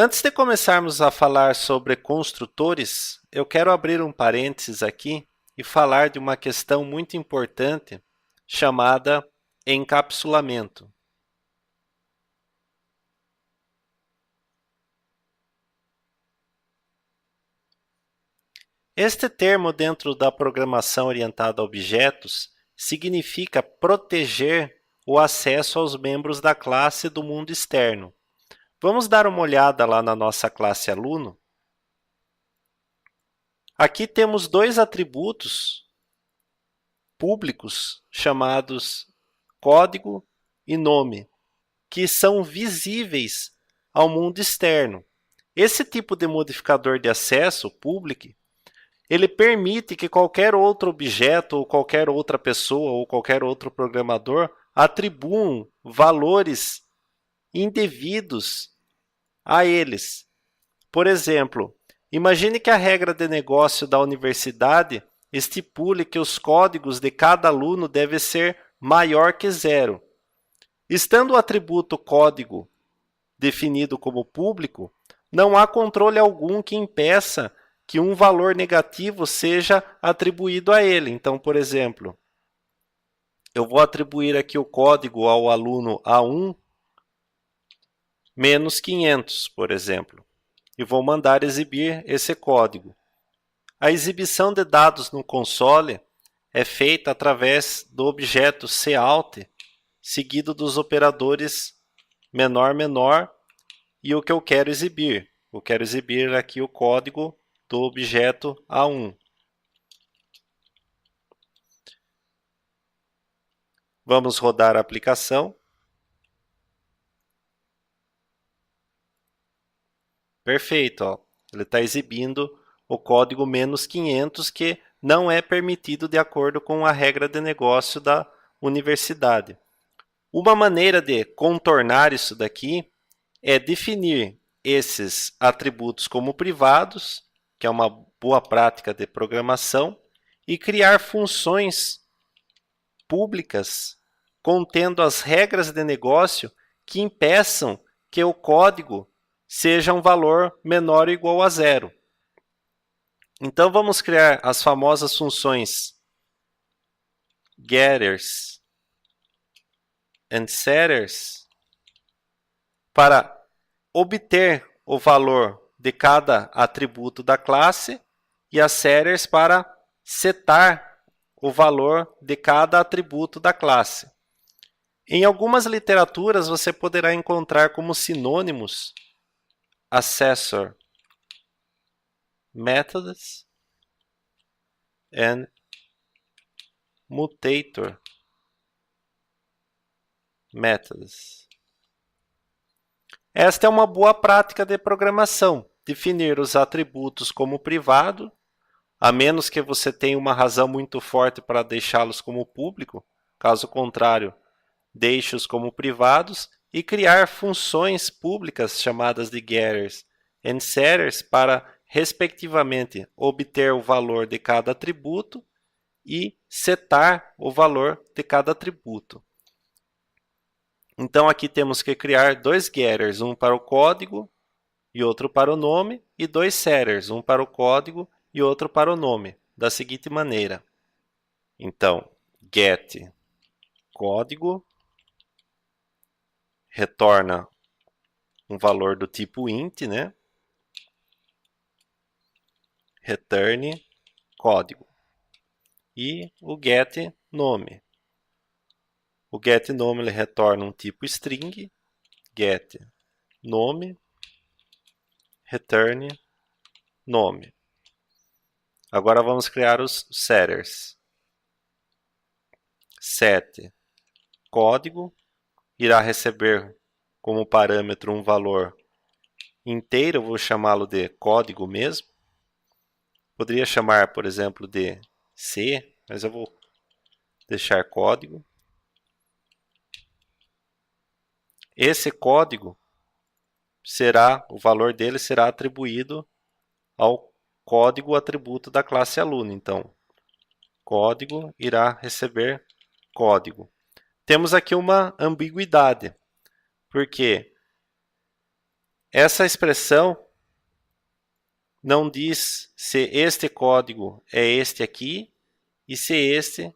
Antes de começarmos a falar sobre construtores, eu quero abrir um parênteses aqui e falar de uma questão muito importante chamada encapsulamento. Este termo dentro da programação orientada a objetos significa proteger o acesso aos membros da classe do mundo externo. Vamos dar uma olhada lá na nossa classe aluno. Aqui temos dois atributos públicos chamados código e nome, que são visíveis ao mundo externo. Esse tipo de modificador de acesso, public, ele permite que qualquer outro objeto, ou qualquer outra pessoa, ou qualquer outro programador atribuam valores indevidos a eles. Por exemplo, imagine que a regra de negócio da universidade estipule que os códigos de cada aluno devem ser maior que 0. Estando o atributo código definido como público, não há controle algum que impeça que um valor negativo seja atribuído a ele. Então, por exemplo, eu vou atribuir aqui o código ao aluno A1 menos 500, por exemplo, e vou mandar exibir esse código. A exibição de dados no console é feita através do objeto cout, seguido dos operadores menor, menor e o que eu quero exibir. Eu quero exibir aqui o código do objeto A1. Vamos rodar a aplicação. Perfeito, ó. Ele está exibindo o código menos 500, que não é permitido de acordo com a regra de negócio da universidade. Uma maneira de contornar isso daqui é definir esses atributos como privados, que é uma boa prática de programação, e criar funções públicas contendo as regras de negócio que impeçam que o código seja um valor menor ou igual a 0. Então vamos criar as famosas funções getters and setters para obter o valor de cada atributo da classe e as setters para setar o valor de cada atributo da classe. Em algumas literaturas você poderá encontrar como sinônimos accessor methods and mutator methods. Esta é uma boa prática de programação, definir os atributos como privado, a menos que você tenha uma razão muito forte para deixá-los como público, caso contrário, deixe-os como privados, e criar funções públicas chamadas de getters and setters para, respectivamente, obter o valor de cada atributo e setar o valor de cada atributo. Então aqui temos que criar dois getters, um para o código e outro para o nome, e dois setters, um para o código e outro para o nome, da seguinte maneira. Então, get código retorna um valor do tipo int, né? Return código. E o get nome. O get nome ele retorna um tipo string, get nome, return nome. Agora vamos criar os setters. Set código irá receber como parâmetro um valor inteiro, eu vou chamá-lo de código mesmo. Poderia chamar, por exemplo, de C, mas eu vou deixar código. Esse código o valor dele será atribuído ao código atributo da classe aluno. Então, código irá receber código. Temos aqui uma ambiguidade, porque Essa expressão não diz se este código é este aqui e se este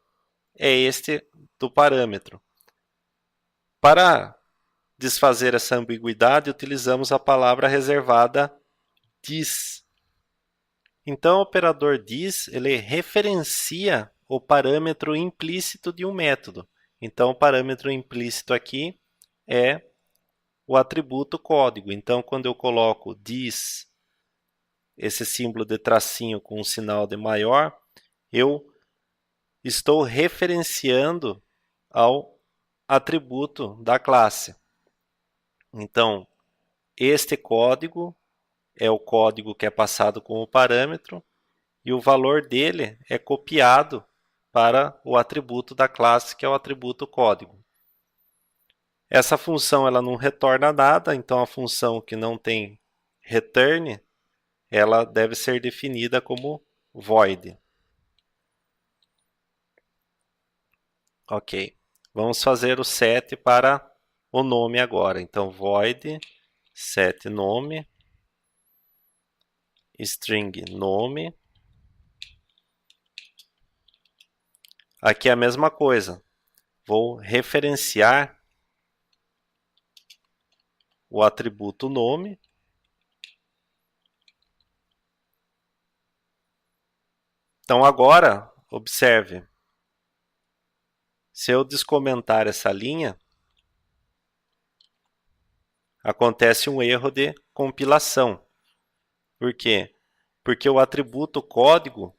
é este do parâmetro. Para desfazer essa ambiguidade, utilizamos a palavra reservada diz. Então, o operador diz, ele referencia o parâmetro implícito de um método. Então, o parâmetro implícito aqui é o atributo código. Então, quando eu coloco diz, esse símbolo de tracinho com um sinal de maior, eu estou referenciando ao atributo da classe. Então, este código é o código que é passado com o parâmetro e o valor dele é copiado para o atributo da classe, que é o atributo código. Essa função ela não retorna nada, então a função que não tem return, ela deve ser definida como void. Ok, vamos fazer o set para o nome agora. Então, void set nome, string nome. Aqui é a mesma coisa. Vou referenciar o atributo nome. Então agora, observe, se eu descomentar essa linha, acontece um erro de compilação. Por quê? Porque o atributo código,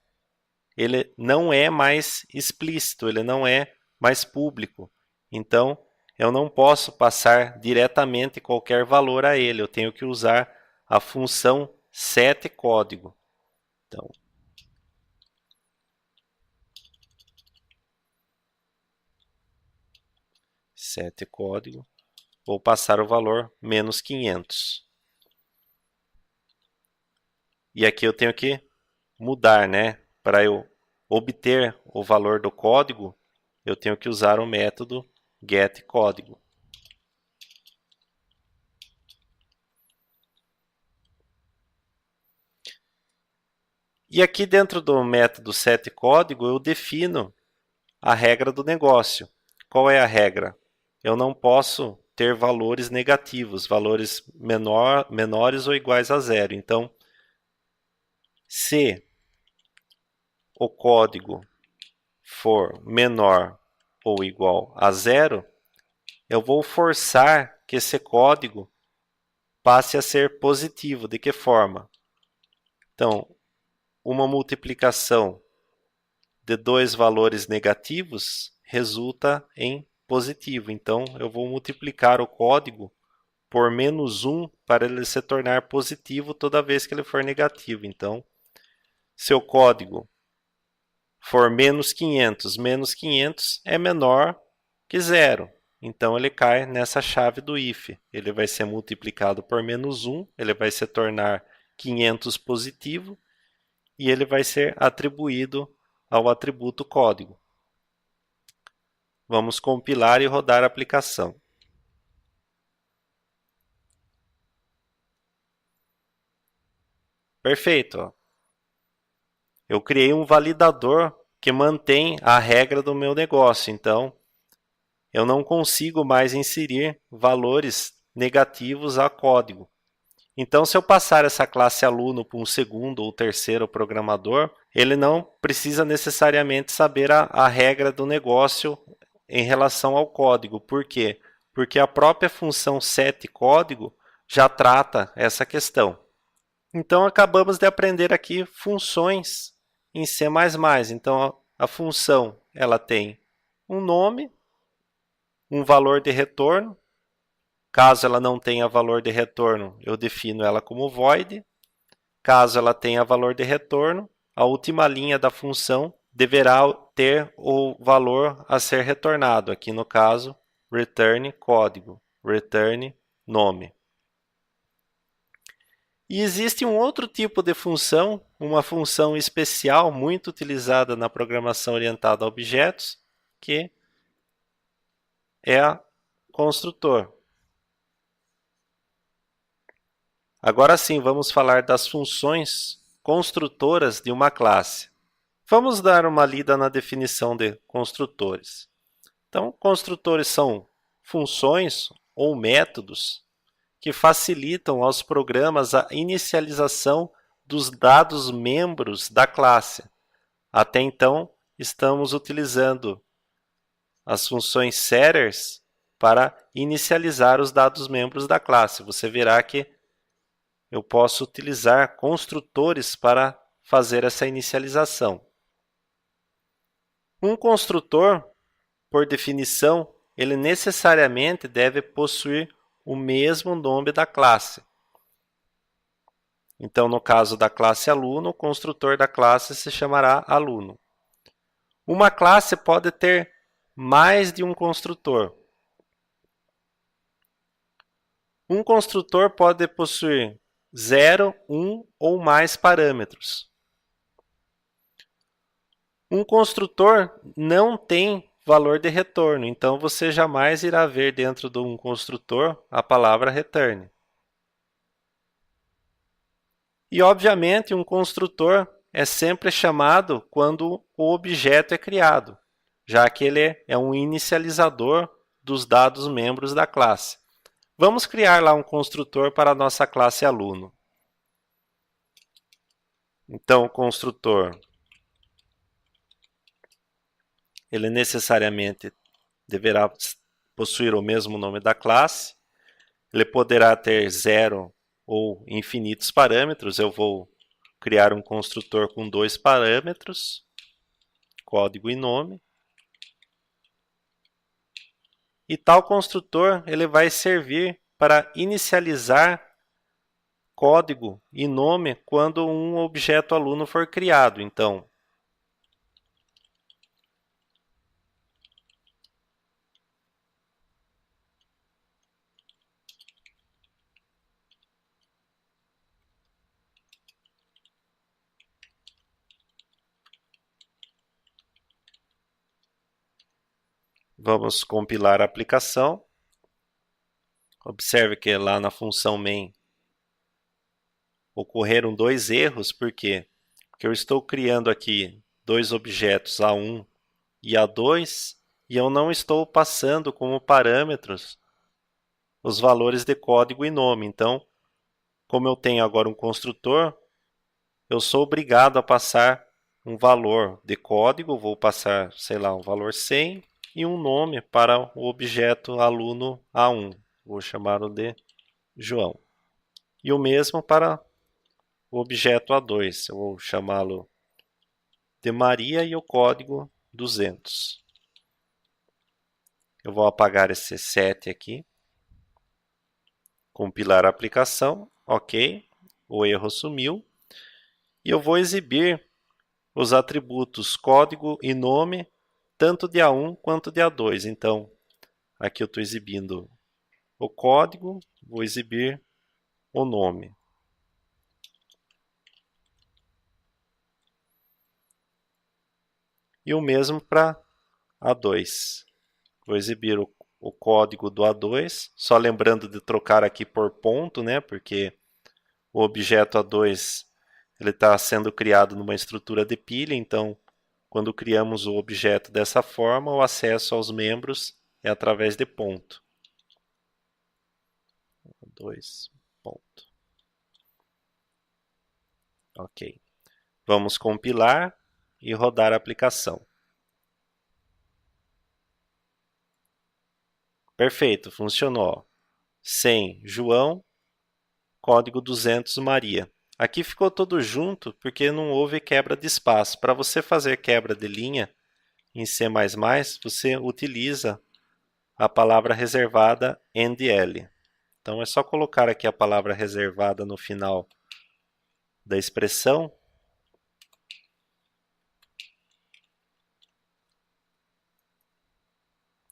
ele não é mais explícito, ele não é mais público. Então, eu não posso passar diretamente qualquer valor a ele, eu tenho que usar a função setCódigo. Então, setCódigo, vou passar o valor menos 500. E aqui eu tenho que mudar, né? Para eu obter o valor do código, eu tenho que usar o método getCódigo. E aqui dentro do método setCódigo eu defino a regra do negócio. Qual é a regra? Eu não posso ter valores negativos, valores menores ou iguais a zero. Então, se o código for menor ou igual a zero, eu vou forçar que esse código passe a ser positivo. De que forma? Então, uma multiplicação de dois valores negativos resulta em positivo. Então, eu vou multiplicar o código por menos 1 para ele se tornar positivo toda vez que ele for negativo. Então, se o código for menos 500 é menor que zero. Então, ele cai nessa chave do if. Ele vai ser multiplicado por menos 1, ele vai se tornar 500 positivo e ele vai ser atribuído ao atributo código. Vamos compilar e rodar a aplicação. Perfeito. Ó. Eu criei um validador que mantém a regra do meu negócio. Então, eu não consigo mais inserir valores negativos a código. Então, se eu passar essa classe aluno para um segundo ou terceiro programador, ele não precisa necessariamente saber a regra do negócio em relação ao código. Por quê? Porque a própria função setCódigo já trata essa questão. Então, acabamos de aprender aqui funções em C++. Então, a função ela tem um nome, um valor de retorno. Caso ela não tenha valor de retorno, eu defino ela como void. Caso ela tenha valor de retorno, a última linha da função deverá ter o valor a ser retornado. Aqui no caso, return código, return nome. E existe um outro tipo de função, uma função especial muito utilizada na programação orientada a objetos, que é a construtor. Agora sim, vamos falar das funções construtoras de uma classe. Vamos dar uma lida na definição de construtores. Então, construtores são funções ou métodos que facilitam aos programas a inicialização dos dados membros da classe. Até então, estamos utilizando as funções setters para inicializar os dados membros da classe. Você verá que eu posso utilizar construtores para fazer essa inicialização. Um construtor, por definição, ele necessariamente deve possuir o mesmo nome da classe. Então, no caso da classe aluno, o construtor da classe se chamará aluno. Uma classe pode ter mais de um construtor. Um construtor pode possuir 0, 1 ou mais parâmetros. Um construtor não tem valor de retorno, então você jamais irá ver dentro de um construtor a palavra return. E, obviamente, um construtor é sempre chamado quando o objeto é criado, já que ele é um inicializador dos dados membros da classe. Vamos criar lá um construtor para a nossa classe aluno. Então, o construtor, ele necessariamente deverá possuir o mesmo nome da classe. Ele poderá ter 0 ou infinitos parâmetros. Eu vou criar um construtor com 2 parâmetros, código e nome. E tal construtor ele vai servir para inicializar código e nome quando um objeto aluno for criado. Então, vamos compilar a aplicação. Observe que lá na função main ocorreram 2 erros. Por quê? Porque eu estou criando aqui 2 objetos A1 e A2 e eu não estou passando como parâmetros os valores de código e nome. Então, como eu tenho agora um construtor, eu sou obrigado a passar um valor de código, vou passar, sei lá, um valor 100 e um nome para o objeto aluno A1. Vou chamá-lo de João. E o mesmo para o objeto A2. Eu vou chamá-lo de Maria e o código 200. Eu vou apagar esse set aqui. Compilar a aplicação. Ok. O erro sumiu. E eu vou exibir os atributos código e nome, tanto de A1 quanto de A2. Então, aqui eu estou exibindo o código, vou exibir o nome. E o mesmo para A2. Vou exibir o código do A2, só lembrando de trocar aqui por ponto, né? Porque o objeto A2 ele está sendo criado numa estrutura de pilha, então quando criamos o objeto dessa forma, o acesso aos membros é através de ponto. 2 ponto. Ok. Vamos compilar e rodar a aplicação. Perfeito, funcionou. 100 João, código 200 Maria. Aqui ficou tudo junto porque não houve quebra de espaço. Para você fazer quebra de linha em C++, você utiliza a palavra reservada NDL. Então é só colocar aqui a palavra reservada no final da expressão.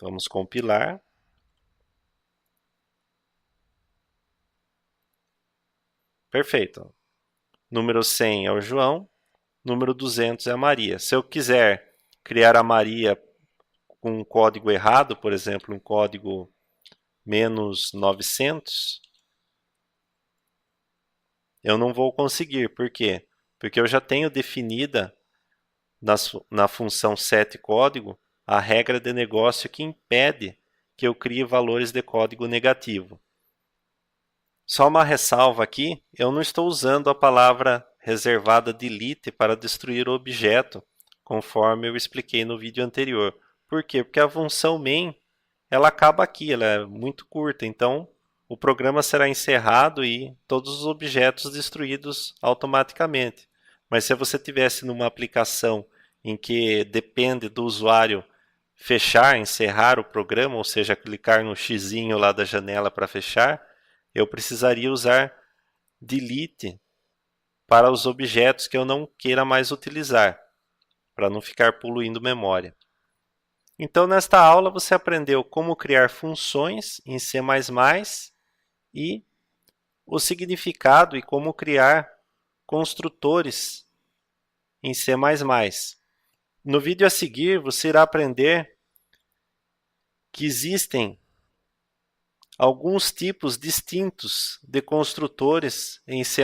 Vamos compilar. Perfeito. Número 100 é o João, número 200 é a Maria. Se eu quiser criar a Maria com um código errado, por exemplo, um código -900, eu não vou conseguir. Por quê? Porque eu já tenho definida na função setCódigo a regra de negócio que impede que eu crie valores de código negativo. Só uma ressalva aqui, eu não estou usando a palavra reservada delete para destruir o objeto, conforme eu expliquei no vídeo anterior. Por quê? Porque a função main, ela acaba aqui, ela é muito curta, então o programa será encerrado e todos os objetos destruídos automaticamente. Mas se você tivesse numa aplicação em que depende do usuário fechar, encerrar o programa, ou seja, clicar no xizinho lá da janela para fechar, eu precisaria usar delete para os objetos que eu não queira mais utilizar, para não ficar poluindo memória. Então, nesta aula, você aprendeu como criar funções em C++ e o significado e como criar construtores em C++. No vídeo a seguir, você irá aprender que existem alguns tipos distintos de construtores em C++.